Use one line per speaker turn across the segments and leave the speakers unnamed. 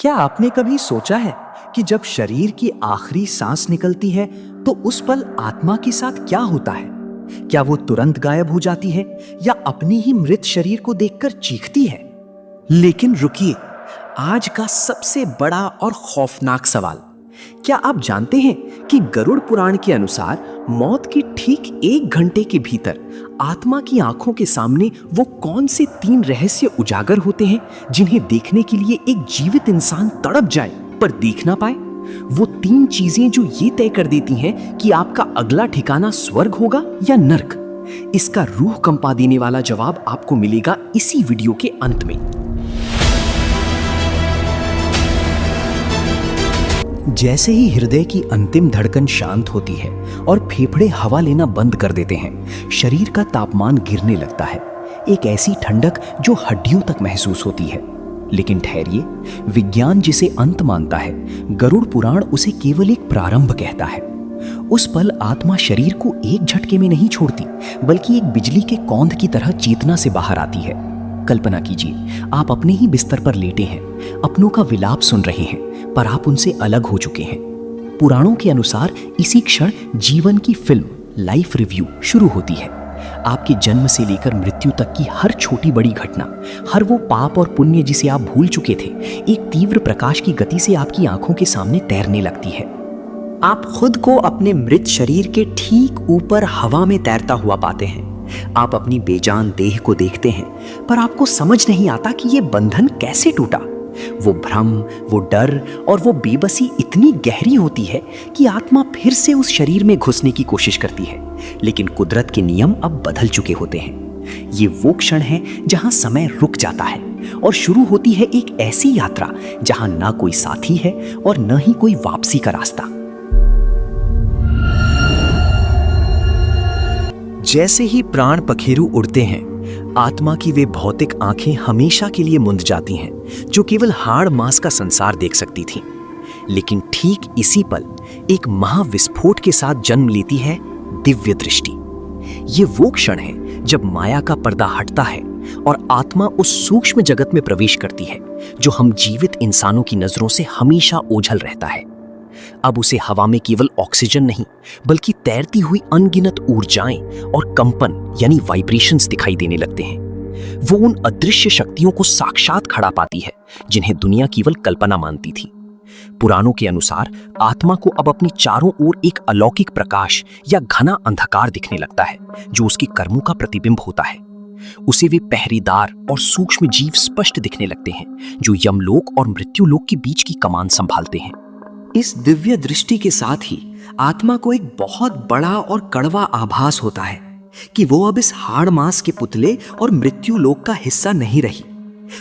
क्या आपने कभी सोचा है कि जब शरीर की आखिरी सांस निकलती है तो उस पल आत्मा के साथ क्या होता है? क्या वो तुरंत गायब हो जाती है या अपनी ही मृत शरीर को देखकर चीखती है?
लेकिन रुकिए, आज का सबसे बड़ा और खौफनाक सवाल, क्या आप जानते हैं कि गरुड़ पुराण के अनुसार मौत के ठीक 1 घंटे के भीतर आत्मा की आंखों के सामने वो कौन से 3 रहस्य उजागर होते हैं जिन्हें देखने के लिए एक जीवित इंसान तड़प जाए पर देख ना पाए? वो 3 चीजें जो ये तय कर देती हैं कि आपका अगला ठिकाना स्वर्ग होगा या नर्क। इसका रूह कंपा देने वाला जवाब आपको मिलेगा इसी वीडियो के अंत में।
जैसे ही हृदय की अंतिम धड़कन शांत होती है और फेफड़े हवा लेना बंद कर देते हैं, शरीर का तापमान गिरने लगता है। एक ऐसी ठंडक जो हड्डियों तक महसूस होती है। लेकिन ठहरिए, विज्ञान जिसे अंत मानता है, गरुड़ पुराण उसे केवल एक प्रारंभ कहता है। उस पल आत्मा शरीर को एक झटके में नहीं छोड़ती, बल्कि एक बिजली के कौंध की तरह चेतना से बाहर आती है। कल्पना कीजिए, आप अपने ही बिस्तर पर लेटे हैं, अपनों का विलाप सुन रहे हैं, पर आप उनसे अलग हो चुके हैं। पुराणों के अनुसार इसी क्षण जीवन की फिल्म लाइफ रिव्यू शुरू होती है। आपके जन्म से लेकर मृत्यु तक की हर छोटी बड़ी घटना, हर वो पाप और पुण्य जिसे आप भूल चुके थे, एक तीव्र प्रकाश की गति से आपकी आंखों के सामने तैरने लगती है।
आप खुद को अपने मृत शरीर के ठीक ऊपर हवा में तैरता हुआ पाते हैं। आप अपनी बेजान देह को देखते हैं, पर आपको समझ नहीं आता कि ये बंधन कैसे टूटा। वो भ्रम, वो डर और वो बेबसी इतनी गहरी होती है कि आत्मा फिर से उस शरीर में घुसने की कोशिश करती है, लेकिन कुदरत के नियम अब बदल चुके होते हैं। ये वो क्षण है जहां समय रुक जाता है और शुरू होती है एक ऐसी यात्रा जहां ना कोई साथी है और न ही कोई वापसी का रास्ता।
जैसे ही प्राण पखेरु उड़ते हैं, आत्मा की वे भौतिक आंखें हमेशा के लिए मुंद जाती हैं, जो केवल हाड़ मांस का संसार देख सकती थीं। लेकिन ठीक इसी पल एक महाविस्फोट के साथ जन्म लेती है दिव्य दृष्टि। ये वो क्षण है जब माया का पर्दा हटता है और आत्मा उस सूक्ष्म जगत में प्रवेश करती है जो हम जीवित इंसानों की नजरों से हमेशा ओझल रहता है। अब उसे हवा में केवल ऑक्सीजन नहीं, बल्कि तैरती हुई अनगिनत ऊर्जाएं और कंपन यानी वाइब्रेशंस दिखाई देने लगते हैं। वो उन अदृश्य शक्तियों को साक्षात खड़ा पाती है जिन्हें दुनिया केवल कल्पना मानती थी। पुराणों के अनुसार आत्मा को अब अपनी चारों ओर एक अलौकिक प्रकाश या घना अंधकार दिखने लगता है, जो उसके कर्मों का प्रतिबिंब होता है। उसे वे पहरेदार और सूक्ष्म जीव स्पष्ट दिखने लगते हैं, जो यमलोक और मृत्युलोक के बीच की कमान संभालते हैं।
इस दिव्य दृष्टि के साथ ही आत्मा को एक बहुत बड़ा और कड़वा आभास होता है कि वो अब इस हाड़ मांस के पुतले और मृत्यु लोक का हिस्सा नहीं रही।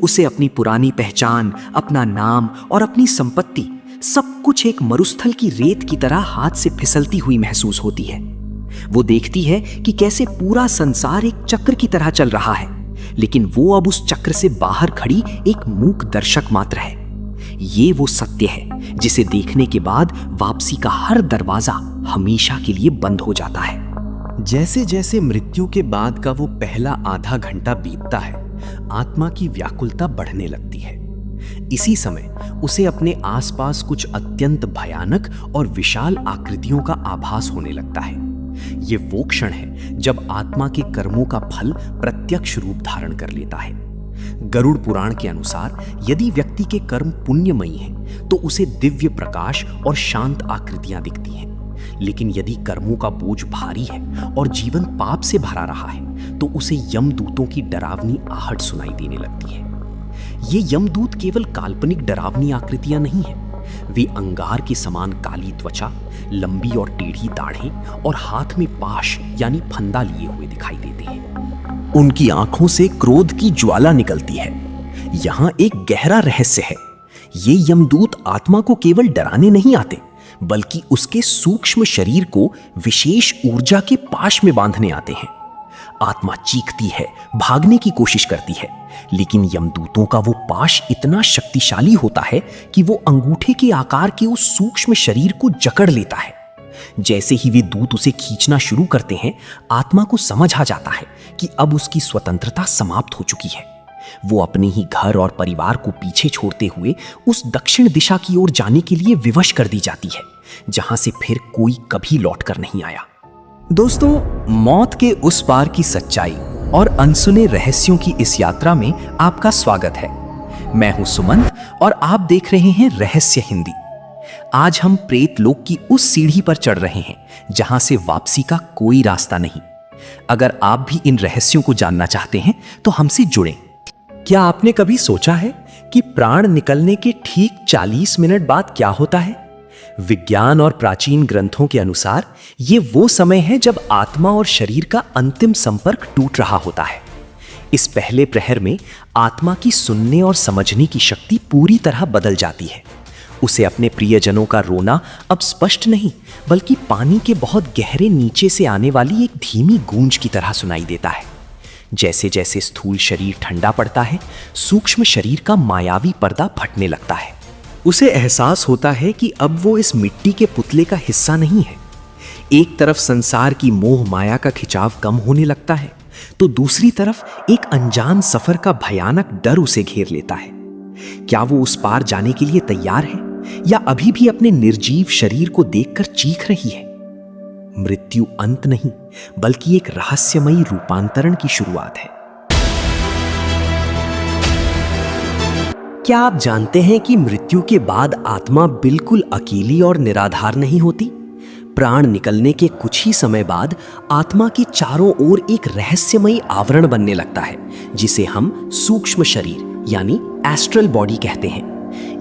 उसे अपनी पुरानी पहचान, अपना नाम और अपनी संपत्ति, सब कुछ एक मरुस्थल की रेत की तरह हाथ से फिसलती हुई महसूस होती है। वो देखती है कि कैसे पूरा संसार एक चक्र की तरह चल रहा है, लेकिन वो अब उस चक्र से बाहर खड़ी एक मूक दर्शक मात्र है। ये वो सत्य है जिसे देखने के बाद वापसी का हर दरवाजा हमेशा के लिए बंद हो जाता है।
जैसे जैसे मृत्यु के बाद का वो पहला आधा घंटा बीतता है, आत्मा की व्याकुलता बढ़ने लगती है। इसी समय उसे अपने आसपास कुछ अत्यंत भयानक और विशाल आकृतियों का आभास होने लगता है। ये वो क्षण है जब आत्मा के कर्मों का फल प्रत्यक्ष रूप धारण कर लेता है। गरुड़ पुराण के अनुसार यदि व्यक्ति के कर्म पुण्यमयी हैं, तो उसे दिव्य प्रकाश और शांत आकृतियां दिखती हैं। लेकिन यदि कर्मों का बोझ भारी है और जीवन पाप से भरा रहा है, तो उसे यमदूतों की डरावनी आहट सुनाई देने लगती है। ये यमदूत केवल काल्पनिक डरावनी आकृतियां नहीं हैं। वे अंगार के समान काली त्वचा, लंबी और टेढ़ी दाढ़ें और हाथ में पाश यानी फंदा लिए हुए दिखाई देते हैं। उनकी आंखों से क्रोध की ज्वाला निकलती है। यहां एक गहरा रहस्य है। ये यमदूत आत्मा को केवल डराने नहीं आते, बल्कि उसके सूक्ष्म शरीर को विशेष ऊर्जा के पाश में बांधने आते हैं। आत्मा चीखती है, भागने की कोशिश करती है, लेकिन यमदूतों का वो पाश इतना शक्तिशाली होता है कि वो अंगूठे के आकार के उस सूक्ष्म शरीर को जकड़ लेता है। जैसे ही वे दूत उसे खींचना शुरू करते हैं, आत्मा को समझ आ जाता है कि अब उसकी स्वतंत्रता समाप्त हो चुकी है। वो अपने ही घर और परिवार को पीछे छोड़ते हुए उस दक्षिण दिशा की ओर जाने के लिए विवश कर दी जाती है, जहां से फिर कोई कभी लौटकर नहीं आया। दोस्तों, मौत के उस पार की सच्चाई और अनसुने रहस्यों की इस यात्रा में आपका स्वागत है। मैं हूं सुमंत और आप देख रहे हैं रहस्य हिंदी। आज हम प्रेत लोक की उस सीढ़ी पर चढ़ रहे हैं जहां से वापसी का कोई रास्ता नहीं। अगर आप भी इन रहस्यों को जानना चाहते हैं तो हमसे जुड़ें। क्या आपने कभी सोचा है कि प्राण निकलने के ठीक 40 मिनट बाद क्या होता है? विज्ञान और प्राचीन ग्रंथों के अनुसार ये वो समय है जब आत्मा और शरीर का अंतिम संपर्क टूट रहा होता है। इस पहले प्रहर में आत्मा की सुनने और समझने की शक्ति पूरी तरह बदल जाती है। उसे अपने प्रियजनों का रोना अब स्पष्ट नहीं, बल्कि पानी के बहुत गहरे नीचे से आने वाली एक धीमी गूंज की तरह सुनाई देता है। जैसे जैसे स्थूल शरीर ठंडा पड़ता है, सूक्ष्म शरीर का मायावी पर्दा फटने लगता है। उसे एहसास होता है कि अब वो इस मिट्टी के पुतले का हिस्सा नहीं है। एक तरफ संसार की मोह माया का खिंचाव कम होने लगता है, तो दूसरी तरफ एक अनजान सफर का भयानक डर उसे घेर लेता है। क्या वो उस पार जाने के लिए तैयार है या अभी भी अपने निर्जीव शरीर को देखकर चीख रही है? मृत्यु अंत नहीं, बल्कि एक रहस्यमयी रूपांतरण की शुरुआत है। क्या आप जानते हैं कि मृत्यु के बाद आत्मा बिल्कुल अकेली और निराधार नहीं होती? प्राण निकलने के कुछ ही समय बाद आत्मा के चारों ओर एक रहस्यमयी आवरण बनने लगता है, जिसे हम सूक्ष्म शरीर यानी एस्ट्रल बॉडी कहते हैं।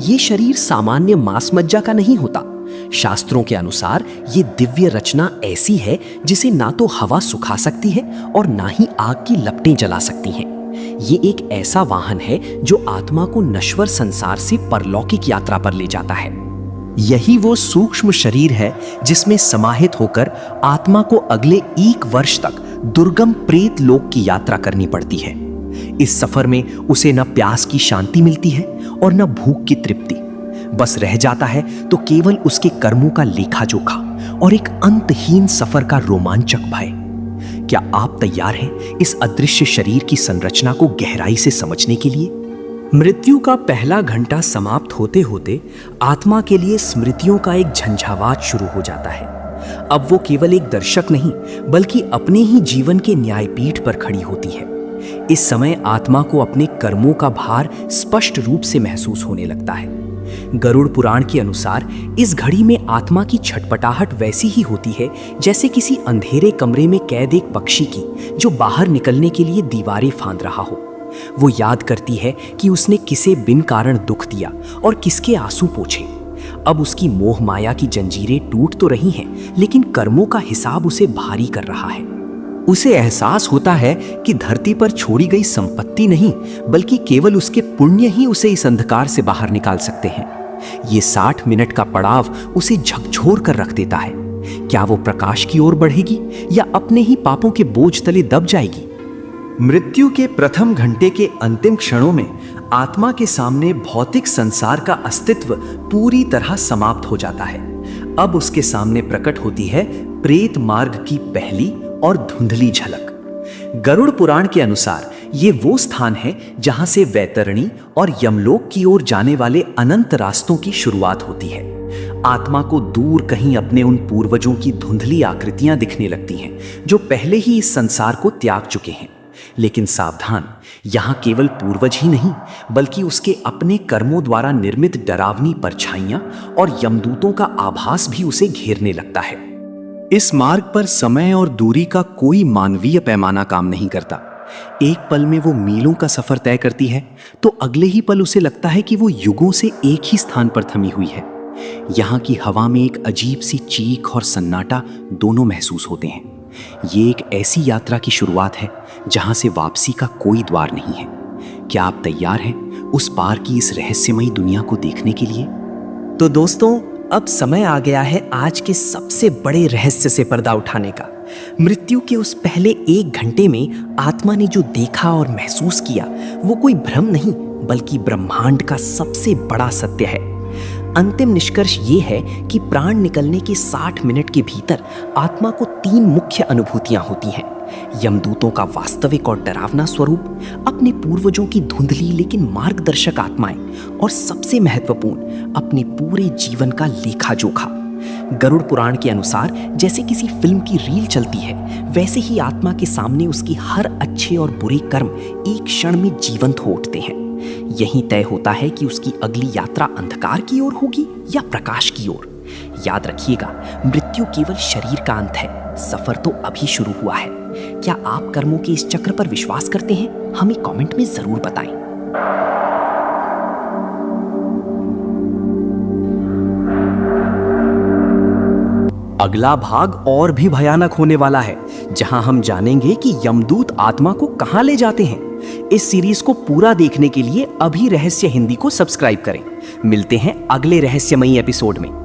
ये शरीर सामान्य मांस मज्जा का नहीं होता। शास्त्रों के अनुसार ये दिव्य रचना ऐसी है जिसे ना तो हवा सुखा सकती है और ना ही आग की लपटें जला सकती हैं। ये एक ऐसा वाहन है जो आत्मा को नश्वर संसार से परलौकिक यात्रा पर ले जाता है। यही वो सूक्ष्म शरीर है जिसमें समाहित होकर आत्मा को अगले 1 वर्ष तक दुर्गम प्रेत लोक की यात्रा करनी पड़ती है। इस सफर में उसे न प्यास की शांति मिलती है और न भूख की तृप्ति। बस रह जाता है तो केवल उसके कर्मों का लेखा जोखा और एक अंतहीन सफर का रोमांचक भय। क्या आप तैयार हैं इस अदृश्य शरीर की संरचना को गहराई से समझने के लिए? मृत्यु का पहला घंटा समाप्त होते होते आत्मा के लिए स्मृतियों का एक झंझावात शुरू हो जाता है। अब वो केवल एक दर्शक नहीं, बल्कि अपने ही जीवन के न्यायपीठ पर खड़ी होती है। इस समय आत्मा को अपने कर्मों का भार स्पष्ट रूप से महसूस होने लगता है। गरुड़ पुराण के अनुसार इस घड़ी में आत्मा की छटपटाहट वैसी ही होती है जैसे किसी अंधेरे कमरे में कैद एक पक्षी की जो बाहर निकलने के लिए दीवारें फांद रहा हो। वो याद करती है कि उसने किसे बिन कारण दुख दिया और किसके आंसू पोंछे। अब उसकी मोह माया की जंजीरें टूट तो रही हैं, लेकिन कर्मों का हिसाब उसे भारी कर रहा है। उसे एहसास होता है कि धरती पर छोड़ी गई संपत्ति नहीं, बल्कि केवल उसके पुण्य ही उसे इस अंधकार से बाहर निकाल सकते हैं। ये 60 मिनट का पड़ाव उसे झकझोर कर रख देता है। क्या वो प्रकाश की ओर बढ़ेगी या अपने ही पापों के बोझ तले दब जाएगी? मृत्यु के प्रथम घंटे के अंतिम क्षणों में आत्मा के सामने भौतिक संसार का अस्तित्व पूरी तरह समाप्त हो जाता है। अब उसके सामने प्रकट होती है प्रेत मार्ग की पहली और धुंधली झलक। गरुड़ पुराण के अनुसार ये वो स्थान है जहां से वैतरणी और यमलोक की ओर जाने वाले अनंत रास्तों की शुरुआत होती है। आत्मा को दूर कहीं अपने उन पूर्वजों की धुंधली आकृतियां दिखने लगती हैं जो पहले ही इस संसार को त्याग चुके हैं। लेकिन सावधान, यहां केवल पूर्वज ही नहीं, बल्कि उसके अपने कर्मों द्वारा निर्मित डरावनी परछाइयां और यमदूतों का आभास भी उसे घेरने लगता है। इस मार्ग पर समय और दूरी का कोई मानवीय पैमाना काम नहीं करता। एक पल में वो मीलों का सफर तय करती है, तो अगले ही पल उसे लगता है कि वो युगों से एक ही स्थान पर थमी हुई है। यहाँ की हवा में एक अजीब सी चीख और सन्नाटा दोनों महसूस होते हैं। ये एक ऐसी यात्रा की शुरुआत है जहां से वापसी का कोई द्वार नहीं है। क्या आप तैयार हैं उस पार की इस रहस्यमयी दुनिया को देखने के लिए? तो दोस्तों, अब समय आ गया है आज के सबसे बड़े रहस्य से पर्दा उठाने का। मृत्यु के उस पहले 1 घंटे में आत्मा ने जो देखा और महसूस किया वो कोई भ्रम नहीं, बल्कि ब्रह्मांड का सबसे बड़ा सत्य है। अंतिम निष्कर्ष ये है कि प्राण निकलने के 60 मिनट के भीतर आत्मा को 3 मुख्य अनुभूतियां होती हैं।
यमदूतों का वास्तविक और डरावना स्वरूप, अपने पूर्वजों की धुंधली लेकिन मार्गदर्शक आत्माएं, और सबसे महत्वपूर्ण अपने पूरे जीवन का लेखा जोखा। गरुड़ पुराण के अनुसार जैसे किसी फिल्म की रील चलती है, वैसे ही आत्मा के सामने उसकी हर अच्छे और बुरे कर्म एक क्षण में जीवंत हो उठते हैं। यहीं तय होता है कि उसकी अगली यात्रा अंधकार की ओर होगी या प्रकाश की ओर। याद रखिएगा, मृत्यु केवल शरीर का अंत है, सफर तो अभी शुरू हुआ है। क्या आप कर्मों के इस चक्र पर विश्वास करते हैं? हमें कमेंट में जरूर बताएं।
अगला भाग और भी भयानक होने वाला है, जहां हम जानेंगे कि यमदूत आत्मा को कहां ले जाते हैं। इस सीरीज को पूरा देखने के लिए अभी रहस्य हिंदी को सब्सक्राइब करें। मिलते हैं अगले रहस्यमयी एपिसोड में।